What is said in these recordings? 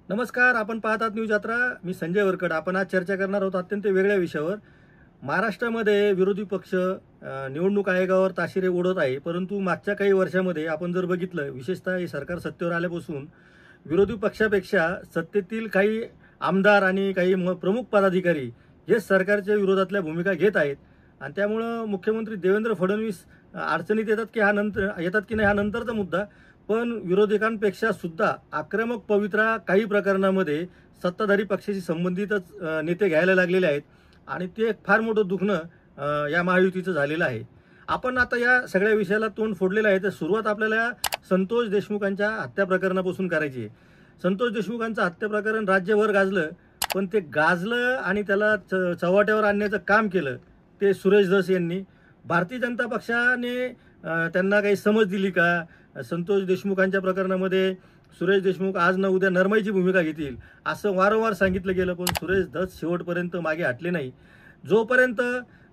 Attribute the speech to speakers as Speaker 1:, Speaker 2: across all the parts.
Speaker 1: नमस्कार, आपण पाहत आहात न्यूज यात्रा. मी संजय वरकड. आपण आज चर्चा करणार आहोत अत्यंत वेगळ्या विषयावर. महाराष्ट्रामध्ये विरोधी पक्ष निवडणूक आयोगावर ताशेरे ओढत आहे, परंतु मागच्या काही वर्षामध्ये आपण जर बघितलं, विशेषतः हे सरकार सत्तेवर आल्यापासून विरोधी पक्षापेक्षा सत्तेतील काही आमदार आणि काही प्रमुख पदाधिकारी हे सरकारच्या विरोधातल्या भूमिका घेत आहेत. आणि त्यामुळं मुख्यमंत्री देवेंद्र फडणवीस अडचणीत येतात की नाही हा नंतरचा मुद्दा. पण विरोधकांपेक्षा सुद्धा आक्रमक पवित्रा काही प्रकरणामध्ये सत्ताधारी पक्षाशी संबंधितच नेते घ्यायला लागलेले आहेत आणि ते एक फार मोठं दुखणं या महायुतीचं झालेलं आहे. आपण आता या सगळ्या विषयाला तोंड फोडलेलं आहे. तर सुरुवात आपल्याला संतोष देशमुखांच्या हत्या प्रकरणापासून करायची आहे. संतोष देशमुखांचं हत्या प्रकरण राज्यभर गाजलं, पण ते गाजलं आणि त्याला चव्हाट्यावर आणण्याचं काम केलं ते सुरेश धस यांनी. भारतीय जनता पक्षाने त्यांना काही समज दिली का? संतोष देशमुखांच्या प्रकरणामध्ये सुरेश देशमुख आज ना उद्या नरमाईची भूमिका घेतील असं वारंवार सांगितलं गेलं, पण सुरेश धस शेवटपर्यंत मागे हटले नाही. जोपर्यंत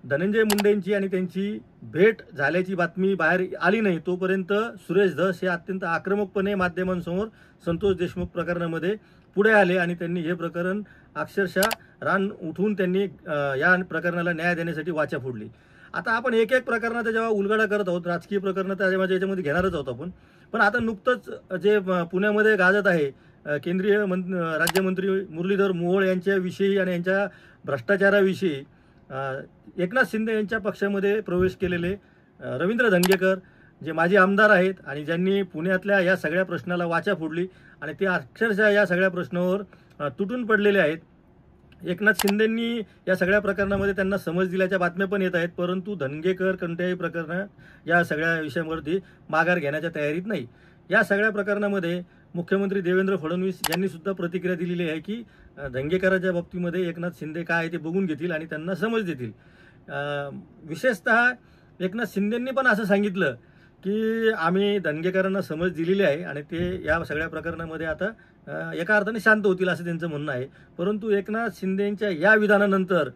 Speaker 1: धनंजय मुंडेंची आणि त्यांची भेट झाल्याची बातमी बाहेर आली नाही तोपर्यंत सुरेश धस हे अत्यंत आक्रमकपणे माध्यमांसमोर संतोष देशमुख प्रकरणामध्ये पुढे आले आणि त्यांनी हे प्रकरण अक्षरशः रान उठवून त्यांनी या प्रकरणाला न्याय देण्यासाठी वाचा फोडली. आता आपण एक एक प्रकरणाचा जेव्हा उलगडा करत आहोत, राजकीय प्रकरण तर याच्यामध्ये घेणारच आहोत आपण. पण आता नुकतंच जे पुण्यामध्ये गाजत आहे, केंद्रीय राज्यमंत्री मुरलीधर मोहोळ यांच्याविषयी आणि यांच्या भ्रष्टाचाराविषयी एकनाथ शिंदे यांच्या पक्षामध्ये प्रवेश केलेले रवींद्र धंगेकर जे माजी आमदार आहेत आणि ज्यांनी पुण्यातल्या या सगळ्या प्रश्नाला वाचा फोडली आणि ते अक्षरशः या सगळ्या प्रश्नावर तुटून पडलेले आहेत. एकनाथ शिंदेंनी या सगळ्या प्रकरणामध्ये त्यांना समज दिल्याच्या बातम्या पण येत आहेत, परंतु धनगेकर कोणत्याही प्रकरणात या सगळ्या विषयांवरती माघार घेण्याच्या तयारीत नाही. या सगळ्या प्रकरणामध्ये मुख्यमंत्री देवेंद्र फडणवीस यांनी सुद्धा प्रतिक्रिया दिलेली आहे की धंगेकराच्या बाबतीमध्ये एकनाथ शिंदे काय आहे ते बघून घेतील आणि त्यांना समज देतील. विशेषतः एकनाथ शिंदेंनी पण असं सांगितलं की आम्ही धनगेकरांना समज दिलेली आहे आणि ते या सगळ्या प्रकरणामध्ये आता एका अर्थाने शांत होतील असं त्यांचं म्हणणं आहे. परंतु एकनाथ शिंदेंच्या या विधानानंतर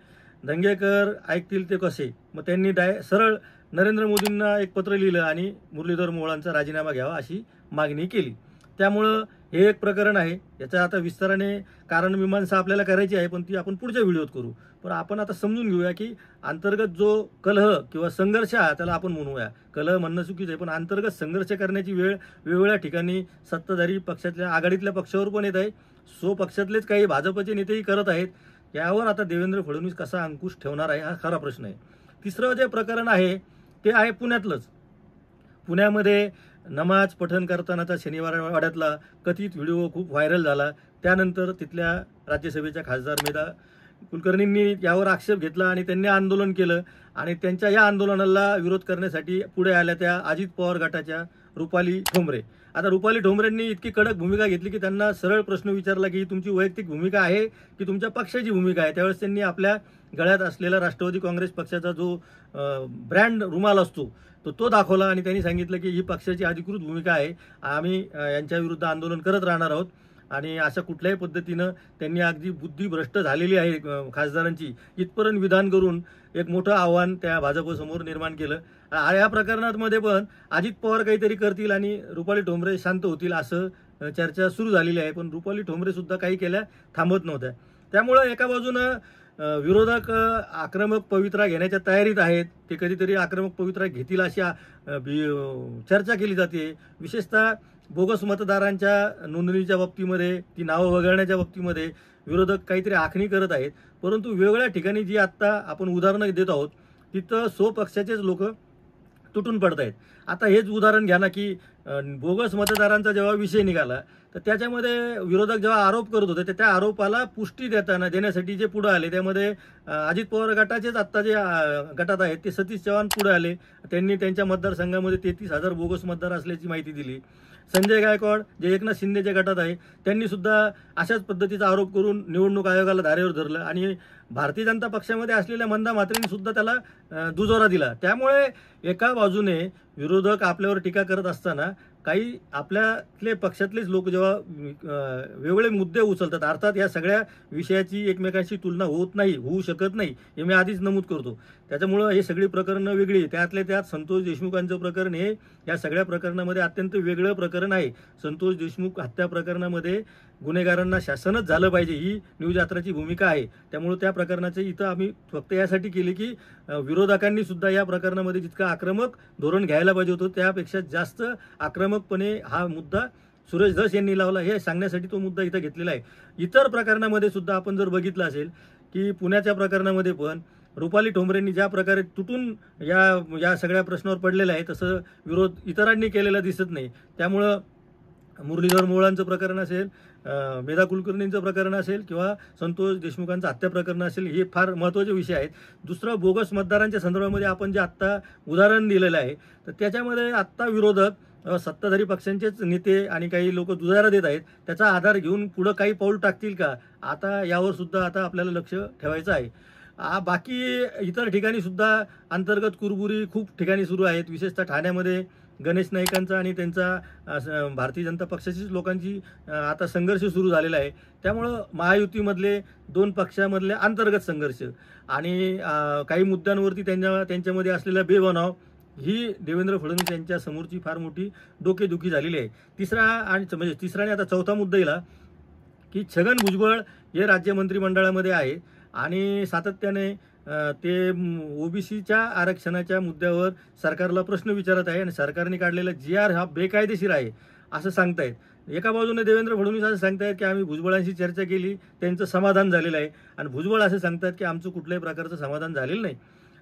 Speaker 1: धंगेकर ऐकतील ते कसे, मग त्यांनी सरळ नरेंद्र मोदींना एक पत्र लिहिलं आणि मुरलीधर मोहोळांचा राजीनामा घ्यावा अशी मागणी केली. त्यामुळं हे एक प्रकरण आहे. याचा आता विस्ताराने कारण मीमांसा आपल्याला करायची आहे, पण ती आपण पुढच्या व्हिडिओत करू. पण आपण आता समजून घेऊया की अंतर्गत जो कलह किंवा संघर्ष आहे त्याला आपण म्हणूया, कलह म्हणणं चुकीचं आहे, पण अंतर्गत संघर्ष करण्याची वेळ वेगवेगळ्या ठिकाणी सत्ताधारी पक्षातल्या आघाडीतल्या पक्षावर पण येत आहे. पक्षातलेच काही भाजपचे नेतेही करत आहेत. यावर आता देवेंद्र फडणवीस कसा अंकुश ठेवणार आहे हा खरा प्रश्न आहे. तिसरं जे प्रकरण आहे ते आहे पुण्यातलंच. पुण्यामध्ये नमाज पठण करतानाचा शनिवारवाड्यातला कथित व्हिडिओ खूप व्हायरल झाला. त्यानंतर तिथल्या राज्यसभेच्या खासदार मेधा कुलकर्णींनी यावर आक्षेप घेतला आणि त्यांनी आंदोलन केलं आणि त्यांच्या या आंदोलनाला विरोध करण्यासाठी पुढे आल्या त्या अजित पवार गटाच्या रुपाली ठोंबरे. आता रुपाली ठोंबरेंनी इतकी कडक भूमिका घेतली की त्यांना सरळ प्रश्न विचारला की तुमची वैयक्तिक भूमिका आहे की तुमच्या पक्षाची भूमिका आहे. त्यावेळेस त्यांनी आपल्या गळ्यात असलेला राष्ट्रवादी काँग्रेस पक्षाचा जो ब्रँड रुमाल असतो तो दाखवला आणि त्यांनी सांगितलं की ही पक्षाची अधिकृत भूमिका आहे, आम्ही यांच्या विरुद्ध आंदोलन करत राहणार आहोत. आणि अशा कुठल्याही पद्धतीनं त्यांनी अगदी बुद्धिभ्रष्ट झालेली आहे खासदारांची इथपर्यंत विधान करून एक मोठं आव्हान त्या भाजपसमोर निर्माण केलं. या प्रकरणामध्ये पण अजित पवार काहीतरी करतील आणि रुपाली ठोंबरे शांत होतील असं चर्चा सुरू झालेली आहे. पण रुपाली ठोंबरे सुद्धा काही केल्या थांबत नव्हत्या. त्यामुळं एका बाजूनं विरोधक आक्रमक पवित्रा घेण्याच्या तयारीत आहेत. ते कधीतरी आक्रमक पवित्रा घेतील अशी चर्चा केली जाते. विशेषतः बोगस मतदारांच्या नोंदणीच्या बाबतीमध्ये, ती नावं वगळण्याच्या बाबतीमध्ये विरोधक काहीतरी आखणी करत आहेत. परंतु वेगवेगळ्या ठिकाणी जी आत्ता आपण उदाहरणं देत आहोत तिथं स्वपक्षाचेच लोक तुटून पडत आहेत. आता हेच उदाहरण घ्या ना की बोगस मतदारांचा जेव्हा विषय निघाला तर त्याच्यामध्ये विरोधक जेव्हा आरोप करत होते त्या आरोपाला पुष्टी देण्यासाठी जे पुढे आले त्यामध्ये अजित पवार गटाचेच आत्ता जे गटात आहेत ते सतीश चव्हाण पुढे आले. त्यांनी त्यांच्या मतदारसंघामध्ये 33,000 बोगस मतदार असल्याची माहिती दिली. संजय गायकवाड जे एकनाथ शिंदेच्या गटात आहे त्यांनी सुद्धा अशाच पद्धतीचा आरोप करून निवडणूक आयोगाला धारेवर धरलं आणि भारतीय जनता पक्षामध्ये असलेल्या मंदा म्हात्रेंनी सुद्धा त्याला दुजोरा दिला. त्यामुळे एका बाजूने विरोधक आपल्यावर टीका करत असताना काही आपल्यातले पक्षातलेच लोक जेव्हा वेगवेगळे मुद्दे उचलतात, अर्थात या सगळ्या विषयाची एकमेकांशी तुलना होऊ शकत नाही हे मी आधीच नमूद करतो. त्याच्यामुळं हे सगळी प्रकरणं वेगळी. त्यातल्या त्यात संतोष देशमुखांचं प्रकरण हे या सगळ्या प्रकरणामध्ये अत्यंत वेगळं प्रकरण आहे. संतोष देशमुख हत्या प्रकरणामध्ये गुन्हेगारांना शासनच झालं पाहिजे ही न्यूज यात्राची भूमिका आहे. त्यामुळे त्या प्रकरणाचे इथं आम्ही फक्त यासाठी केली की विरोधकांनी सुद्धा या प्रकरणामध्ये जितकं आक्रमक धोरण घ्यायला पाहिजे होतं त्यापेक्षा जास्त आक्रमकपणे हा मुद्दा सुरेश धस यांनी लावला हे सांगण्यासाठी तो मुद्दा इथं घेतलेला आहे. इतर प्रकरणामध्ये सुद्धा आपण जर बघितलं असेल की पुण्याच्या प्रकरणामध्ये पण रुपाली ठोंबरेंनी ज्या प्रकारे तुटून या सगळ्या प्रश्नावर पडलेला आहे तसं विरोध इतरांनी केलेला दिसत नाही. त्यामुळं मुरलीधर मोहोळांचं प्रकरण असेल, मेधा कुलकर्णींचं प्रकरण असेल किंवा संतोष देशमुखांचं हत्या प्रकरण असेल हे फार महत्त्वाचे विषय आहेत. दुसरं बोगस मतदारांच्या संदर्भामध्ये आपण जे आत्ता उदाहरण दिलेलं आहे तर त्याच्यामध्ये आत्ता विरोधक सत्ताधारी पक्षांचेच नेते आणि काही लोक दुजारा देत आहेत. त्याचा आधार घेऊन पुढं काही पाऊल टाकतील का आता यावर सुद्धा आता आपल्याला लक्ष ठेवायचं आहे. बाकी इतर ठिकाणी सुद्धा अंतर्गत कुरबुरी खूप ठिकाणी सुरू आहेत. विशेषतः ठाण्यामध्ये गणेश नाईकांचा आणि त्यांचा भारतीय जनता पक्षाचीच लोकांची आता संघर्ष सुरू झालेला आहे. त्यामुळं महायुतीमधले दोन पक्षामधले अंतर्गत संघर्ष आणि काही मुद्द्यांवरती त्यांच्यामध्ये असलेला बेबनाव ही देवेंद्र फडणवीस यांच्या समोरची फार मोठी डोकेदुखी झालेली आहे. तिसरा आणि आता चौथा मुद्दा येईल की छगन भुजबळ हे राज्य मंत्रिमंडळामध्ये आहे आणि सातत्याने ते ओबीसीच्या आरक्षणाच्या मुद्द्यावर सरकारला प्रश्न विचारत आहे आणि सरकारने काढलेला GR हा बेकायदेशीर आहे असं सांगतायत. एका बाजूने देवेंद्र फडणवीस असं सांगतायत की आम्ही भुजबळांशी चर्चा केली, त्यांचं समाधान झालेलं आहे आणि भुजबळ असं सांगतात की आमचं कुठल्याही प्रकारचं समाधान झालेलं नाही.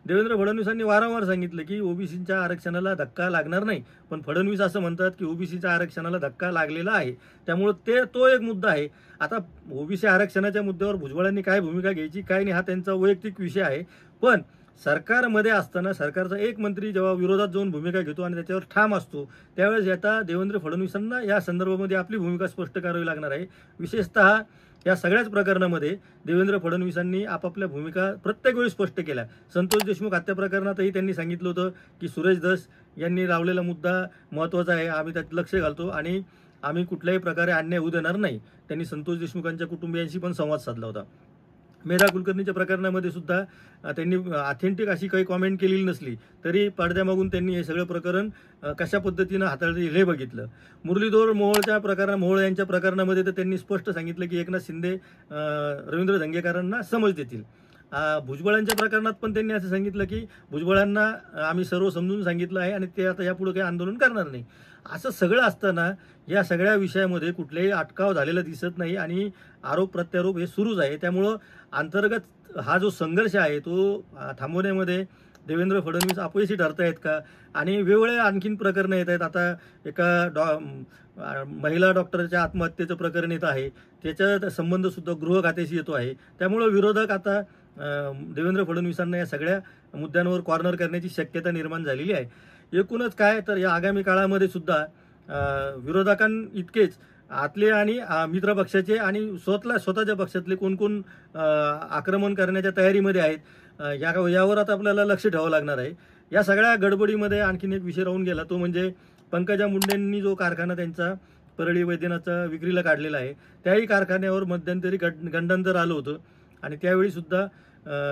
Speaker 1: देवेंद्र फडणवीसांनी वारंवार सांगितलं की ओबीसीच्या आरक्षणाला धक्का लागणार नाही, पण फडणवीस असं म्हणतात की ओबीसीच्या आरक्षणाला धक्का लागलेला आहे. त्यामुळे तो एक मुद्दा आहे. आता ओबीसी आरक्षणाच्या मुद्द्यावर भुजबळांनी काय भूमिका घ्यायची काय नाही हा त्यांचा वैयक्तिक विषय आहे. पण सरकारमध्ये असताना सरकारचा एक मंत्री जेव्हा विरोधात जाऊन भूमिका घेतो आणि त्याच्यावर ठाम असतो त्यावेळेस आता देवेंद्र फडणवीसांना या संदर्भामध्ये आपली भूमिका स्पष्ट करावी लागणार आहे. विशेषतः या सगळ्याच प्रकरणामध्ये देवेंद्र फडणवीसांनी आपापल्या भूमिका प्रत्येक वेळी स्पष्ट केल्या. संतोष देशमुख हत्या प्रकरणातही त्यांनी सांगितलं होतं की सुरेश धस यांनी लावलेला मुद्दा महत्त्वाचा आहे, आम्ही त्यात लक्ष घालतो आणि आम्ही कुठल्याही प्रकारे अन्याय होऊ देणार नाही. त्यांनी संतोष देशमुखांच्या कुटुंबियांशी पण संवाद साधला होता. मेधा कुलकर्णीच्या प्रकरणामध्ये सुद्धा त्यांनी ऑथेंटिक अशी काही कॉमेंट केलेली नसली तरी पडद्यामागून त्यांनी हे सगळं प्रकरण कशा पद्धतीनं हाताळलं हे बघितलं. मुरलीधर मोहोळ यांच्या प्रकरणामध्ये तर त्यांनी स्पष्ट सांगितलं की एकनाथ शिंदे रवींद्र धंगेकरांना समज देतील. भुजबळांच्या प्रकरणात पण त्यांनी असं सांगितलं की भुजबळांना आम्ही सर्व समजून सांगितलं आहे आणि ते आता यापुढे काही आंदोलन करणार नाही. असं सगळं असताना या सगळ्या विषयामध्ये कुठलेही अटकाव झालेला दिसत नाही आणि आरोप प्रत्यारोप हे सुरूच आहे. त्यामुळं अंतर्गत हा जो संघर्ष आहे तो थांबवण्यामध्ये देवेंद्र फडणवीस अपयशी ठरतायत का आणि वेगवेगळ्या आणखीन प्रकरणं येत आहेत. आता एका महिला डॉक्टरच्या आत्महत्येचं प्रकरण येत आहे, त्याचा संबंध सुद्धा गृह खात्याशी येतो आहे. त्यामुळं विरोधक आता देवेंद्र फडणवीसांना या सगळ्या मुद्द्यांवर कॉर्नर करण्याची शक्यता निर्माण झालेली आहे. एकूणच काय तर या आगामी काळामध्ये सुद्धा विरोधकांइतकेच आतले आणि मित्र पक्षाचे आणि स्वतःच्या पक्षातले कोण आक्रमण करण्याच्या तयारीमध्ये आहेत यावर आता आपल्याला लक्ष ठेवावं लागणार आहे. या सगळ्या गडबडीमध्ये आणखीन एक विषय राहून गेला तो म्हणजे पंकजा मुंडेंनी जो कारखाना त्यांचा परळी वैद्यनाथचा विक्रीला काढलेला आहे त्याही कारखान्यावर मध्यंतरी गंडांतर आलं होतं आणि त्यावेळी सुद्धा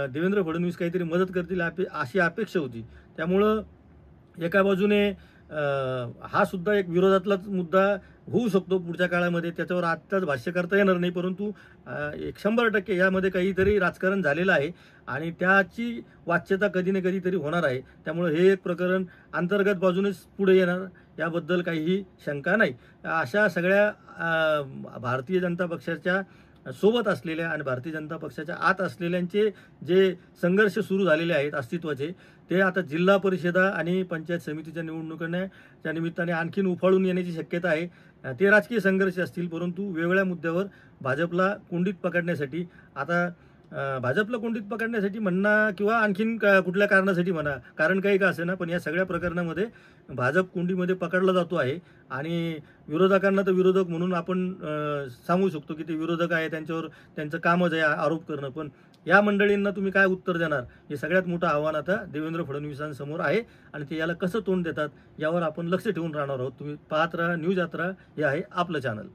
Speaker 1: देवेंद्र फडणवीस काहीतरी मदत करतील अशी अपेक्षा होती. त्यामुळं एका बाजूने हा सुद्धा एक विरोधातलाच मुद्दा होऊ शकतो पुढच्या काळामध्ये, त्याच्यावर आत्ताच भाष्य करता येणार नाही, परंतु 100% यामध्ये काहीतरी राजकारण झालेलं आहे आणि त्याची वाच्यता कधी ना कधीतरी होणार आहे. त्यामुळे हे एक प्रकरण अंतर्गत बाजूनेच पुढे येणार याबद्दल काहीही शंका नाही. अशा सगळ्या भारतीय जनता पक्षाच्या सोबत असलेल्या आणि भारतीय जनता पक्षाच्या आत असलेल्यांचे जे संघर्ष सुरू झालेले आहेत अस्तित्वाचे ते आता जिल्हा परिषदा आणि पंचायत समितीच्या निवडणुकांच्या निमित्ताने आणखीन उफाळून येण्याची शक्यता आहे. ते राजकीय संघर्ष असतील, परंतु वेगवेगळ्या मुद्द्यावर भाजपला कोंडीत पकडण्यासाठी भाजपला कोंडीत पकडण्यासाठी म्हणा किंवा आणखीन कुठल्या कारणासाठी म्हणा, कारण काही का असेना, पण या सगळ्या प्रकरणामध्ये भाजप कोंडीमध्ये पकडला जातो आहे आणि विरोधकांना तर विरोधक म्हणून आपण सांगू शकतो की ते विरोधक आहे, त्यांच्यावर त्यांचं कामच आहे आरोप करणं, पण या मंडळींना तुम्ही काय उत्तर देणार हे सगळ्यात मोठं आव्हान आता देवेंद्र फडणवीसांसमोर आहे आणि ते याला कसं तोंड देतात यावर आपण लक्ष ठेवून राहणार आहोत. तुम्ही पाहत राहा न्यूज यात्रा, हे आहे आपलं चॅनल.